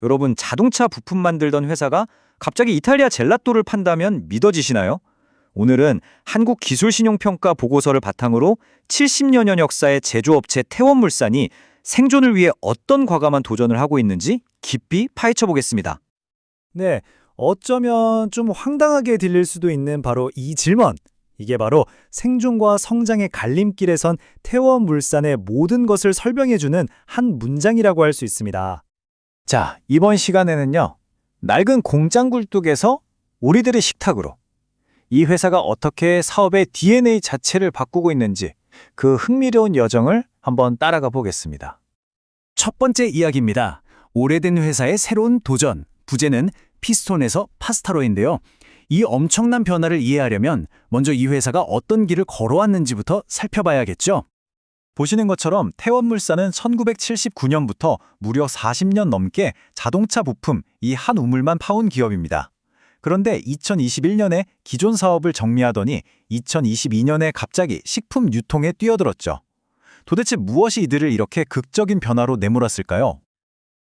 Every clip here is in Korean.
여러분, 자동차 부품 만들던 회사가 갑자기 이탈리아 젤라또를 판다면 믿어지시나요? 오늘은 한국기술신용평가 보고서를 바탕으로 70여 년 역사의 제조업체 태원물산이 생존을 위해 어떤 과감한 도전을 하고 있는지 깊이 파헤쳐 보겠습니다. 네, 어쩌면 좀 황당하게 들릴 수도 있는 바로 이 질문. 이게 바로 생존과 성장의 갈림길에 선 태원물산의 모든 것을 설명해주는 한 문장이라고 할 수 있습니다. 자, 이번 시간에는요, 낡은 공장 굴뚝에서 우리들의 식탁으로 이 회사가 어떻게 사업의 DNA 자체를 바꾸고 있는지 그 흥미로운 여정을 한번 따라가 보겠습니다. 첫 번째 이야기입니다. 오래된 회사의 새로운 도전, 부제는 피스톤에서 파스타로인데요. 이 엄청난 변화를 이해하려면 먼저 이 회사가 어떤 길을 걸어왔는지부터 살펴봐야겠죠. 보시는 것처럼 태원물산은 1979년부터 무려 40년 넘게 자동차 부품 이 한 우물만 파온 기업입니다. 그런데 2021년에 기존 사업을 정리하더니 2022년에 갑자기 식품 유통에 뛰어들었죠. 도대체 무엇이 이들을 이렇게 극적인 변화로 내몰았을까요?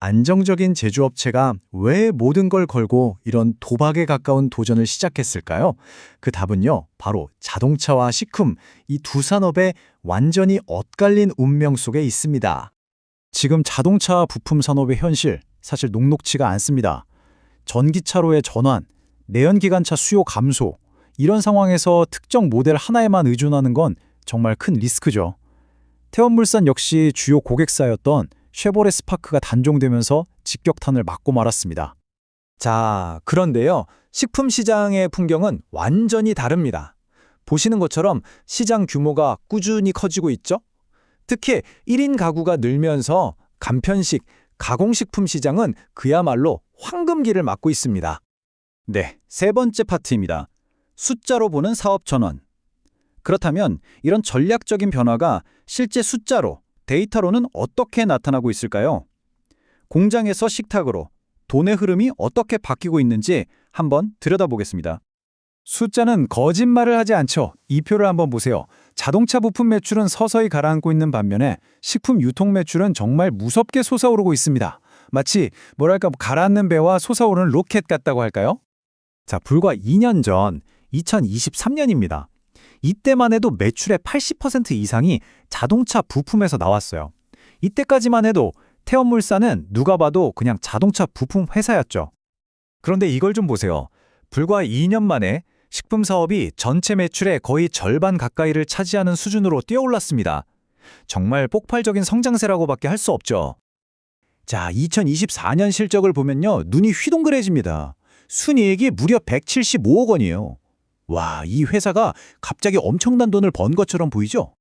안정적인 제조업체가 왜 모든 걸 걸고 이런 도박에 가까운 도전을 시작했을까요? 그 답은요, 바로 자동차와 식품, 이 두 산업의 완전히 엇갈린 운명 속에 있습니다. 지금 자동차 부품 산업의 현실, 사실 녹록치가 않습니다. 전기차로의 전환, 내연기관차 수요 감소, 이런 상황에서 특정 모델 하나에만 의존하는 건 정말 큰 리스크죠. 태원물산 역시 주요 고객사였던 쉐보레 스파크가 단종되면서 직격탄을 맞고 말았습니다. 자, 그런데요, 식품 시장의 풍경은 완전히 다릅니다. 보시는 것처럼 시장 규모가 꾸준히 커지고 있죠? 특히 1인 가구가 늘면서 간편식, 가공식품 시장은 그야말로 황금기를 맞고 있습니다. 네, 세 번째 파트입니다. 숫자로 보는 사업 전환. 그렇다면 이런 전략적인 변화가 실제 숫자로, 데이터로는 어떻게 나타나고 있을까요? 공장에서 식탁으로 돈의 흐름이 어떻게 바뀌고 있는지 한번 들여다보겠습니다. 숫자는 거짓말을 하지 않죠. 이 표를 한번 보세요. 자동차 부품 매출은 서서히 가라앉고 있는 반면에 식품 유통 매출은 정말 무섭게 솟아오르고 있습니다. 마치 뭐랄까 가라앉는 배와 솟아오르는 로켓 같다고 할까요? 자, 불과 2년 전 2023년입니다. 이때만 해도 매출의 80% 이상이 자동차 부품에서 나왔어요. 이때까지만 해도 태원물산은 누가 봐도 그냥 자동차 부품 회사였죠. 그런데 이걸 좀 보세요. 불과 2년 만에 식품 사업이 전체 매출의 거의 절반 가까이를 차지하는 수준으로 뛰어올랐습니다. 정말 폭발적인 성장세라고밖에 할 수 없죠. 자, 2024년 실적을 보면요, 눈이 휘둥그레집니다. 순이익이 무려 175억 원이에요. 와, 이 회사가 갑자기 엄청난 돈을 번 것처럼 보이죠?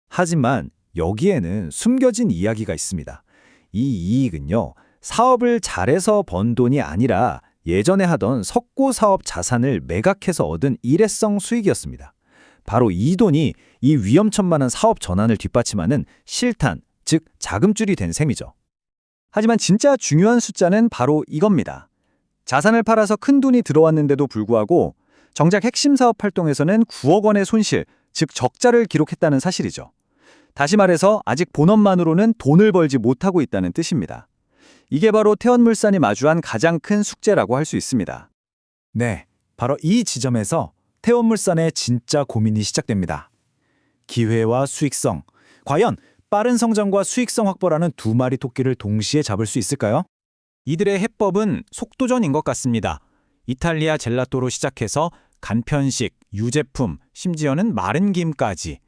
하지만 여기에는 숨겨진 이야기가 있습니다. 이 이익은요, 사업을 잘해서 번 돈이 아니라 예전에 하던 석고 사업 자산을 매각해서 얻은 일회성 수익이었습니다. 바로 이 돈이 이 위험천만한 사업 전환을 뒷받침하는 실탄, 즉 자금줄이 된 셈이죠. 하지만 진짜 중요한 숫자는 바로 이겁니다. 자산을 팔아서 큰 돈이 들어왔는데도 불구하고 정작 핵심 사업 활동에서는 9억 원의 손실, 즉 적자를 기록했다는 사실이죠. 다시 말해서 아직 본업만으로는 돈을 벌지 못하고 있다는 뜻입니다. 이게 바로 태원물산이 마주한 가장 큰 숙제라고 할 수 있습니다. 네, 바로 이 지점에서 태원물산의 진짜 고민이 시작됩니다. 기회와 수익성, 과연 빠른 성장과 수익성 확보라는 두 마리 토끼를 동시에 잡을 수 있을까요? 이들의 해법은 속도전인 것 같습니다. 이탈리아 젤라또로 시작해서 간편식, 유제품, 심지어는 마른 김까지.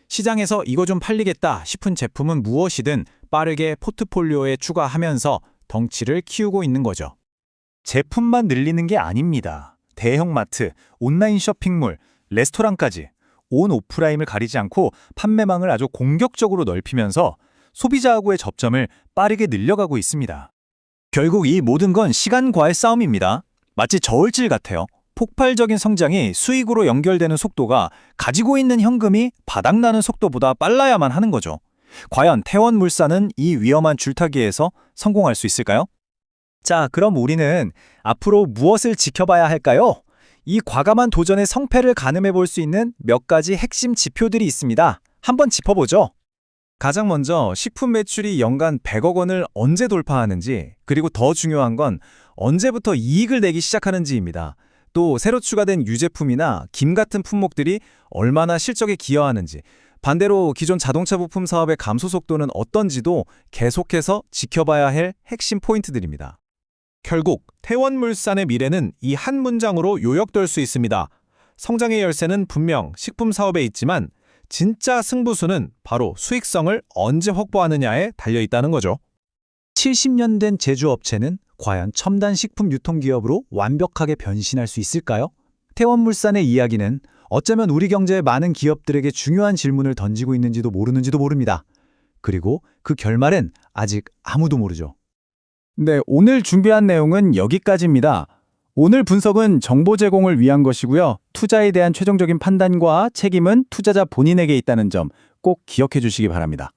시장에서 이거 좀 팔리겠다 싶은 제품은 무엇이든 빠르게 포트폴리오에 추가하면서 덩치를 키우고 있는 거죠. 제품만 늘리는 게 아닙니다. 대형마트, 온라인 쇼핑몰, 레스토랑까지 온 오프라인을 가리지 않고 판매망을 아주 공격적으로 넓히면서 소비자하고의 접점을 빠르게 늘려가고 있습니다. 결국 이 모든 건 시간과의 싸움입니다. 마치 저울질 같아요. 폭발적인 성장이 수익으로 연결되는 속도가 가지고 있는 현금이 바닥나는 속도보다 빨라야만 하는 거죠. 과연 태원물산은 이 위험한 줄타기에서 성공할 수 있을까요? 자, 그럼 우리는 앞으로 무엇을 지켜봐야 할까요? 이 과감한 도전의 성패를 가늠해 볼 수 있는 몇 가지 핵심 지표들이 있습니다. 한번 짚어보죠. 가장 먼저 식품 매출이 연간 100억 원을 언제 돌파하는지, 그리고 더 중요한 건 언제부터 이익을 내기 시작하는지입니다. 또 새로 추가된 유제품이나 김 같은 품목들이 얼마나 실적에 기여하는지, 반대로 기존 자동차 부품 사업의 감소 속도는 어떤지도 계속해서 지켜봐야 할 핵심 포인트들입니다. 결국 태원물산의 미래는 이 한 문장으로 요약될 수 있습니다. 성장의 열쇠는 분명 식품 사업에 있지만 진짜 승부수는 바로 수익성을 언제 확보하느냐에 달려 있다는 거죠. 70년 된 제조업체는 과연 첨단 식품 유통기업으로 완벽하게 변신할 수 있을까요? 태원물산의 이야기는 어쩌면 우리 경제의 많은 기업들에게 중요한 질문을 던지고 있는지도 모릅니다. 그리고 그 결말은 아직 아무도 모르죠. 네, 오늘 준비한 내용은 여기까지입니다. 오늘 분석은 정보 제공을 위한 것이고요. 투자에 대한 최종적인 판단과 책임은 투자자 본인에게 있다는 점 꼭 기억해 주시기 바랍니다.